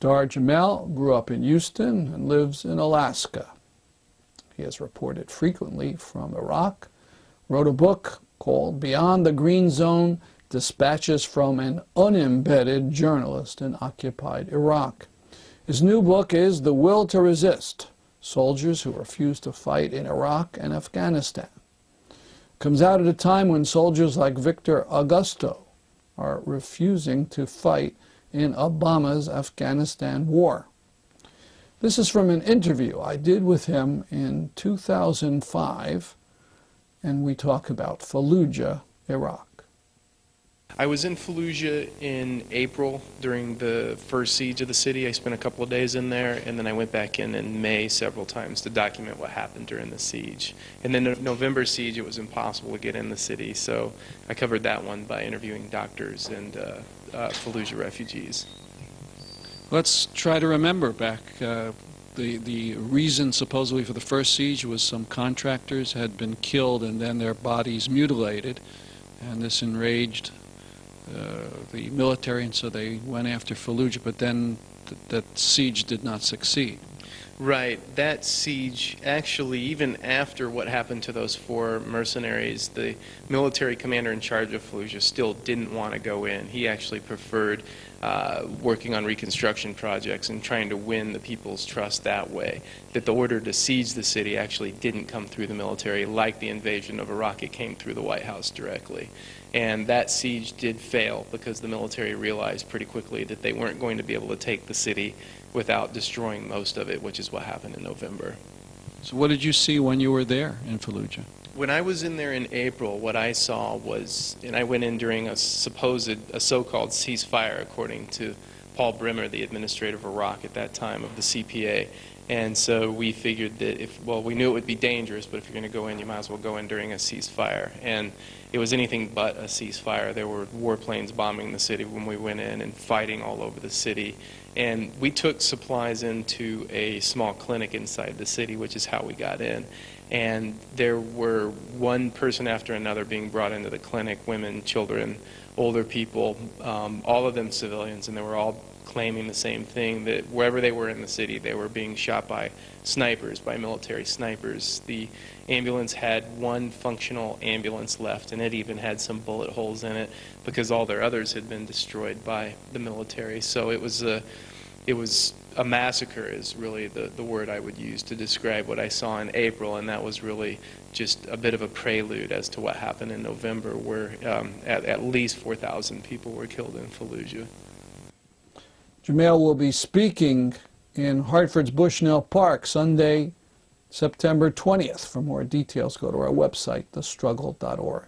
DarhJ2005 grew up in Houston and lives in Alaska. He has reported frequently from Iraq, wrote a book called Beyond the Green Zone, Dispatches from an Unembedded Journalist in Occupied Iraq. His new book is The Will to Resist, Soldiers Who Refuse to Fight in Iraq and Afghanistan. It comes out at a time when soldiers like Victor Augusto are refusing to fight in Obama's Afghanistan war. This is from an interview I did with him in 2005, and we talk about Fallujah, Iraq. I was in Fallujah in April during the first siege of the city. I spent a couple of days in there, and then I went back in May several times to document what happened during the siege. And then the November siege, it was impossible to get in the city, so I covered that one by interviewing doctors and Fallujah refugees. Let's try to remember back. The reason supposedly for the first siege was some contractors had been killed and then their bodies mutilated, and this enraged the military, and so they went after Fallujah, but then that siege did not succeed. Right. That siege, actually, even after what happened to those 4 mercenaries, the military commander in charge of Fallujah still didn't want to go in. He actually preferred working on reconstruction projects and trying to win the people's trust that way. That the order to siege the city actually didn't come through the military like the invasion of Iraq. It came through the White House directly. And that siege did fail because the military realized pretty quickly that they weren't going to be able to take the city without destroying most of it, which is what happened in November. So what did you see when you were there in Fallujah? When I was in there in April, what I saw was, and I went in during a so-called ceasefire, according to Paul Bremer, the administrator of Iraq at that time of the CPA. And so we figured that we knew it would be dangerous, but if you're going to go in, you might as well go in during a ceasefire. And it was anything but a ceasefire. There were warplanes bombing the city when we went in and fighting all over the city. And we took supplies into a small clinic inside the city, which is how we got in. And there were one person after another being brought into the clinic, women, children, older people, all of them civilians, and they were all claiming the same thing, that wherever they were in the city, they were being shot by snipers, by military snipers. The ambulance had one functional ambulance left, and it even had some bullet holes in it because all their others had been destroyed by the military. So it was a massacre is really the word I would use to describe what I saw in April, and that was really just a bit of a prelude as to what happened in November, where at least 4,000 people were killed in Fallujah. Jamail will be speaking in Hartford's Bushnell Park Sunday, September 20th. For more details, go to our website, thestruggle.org.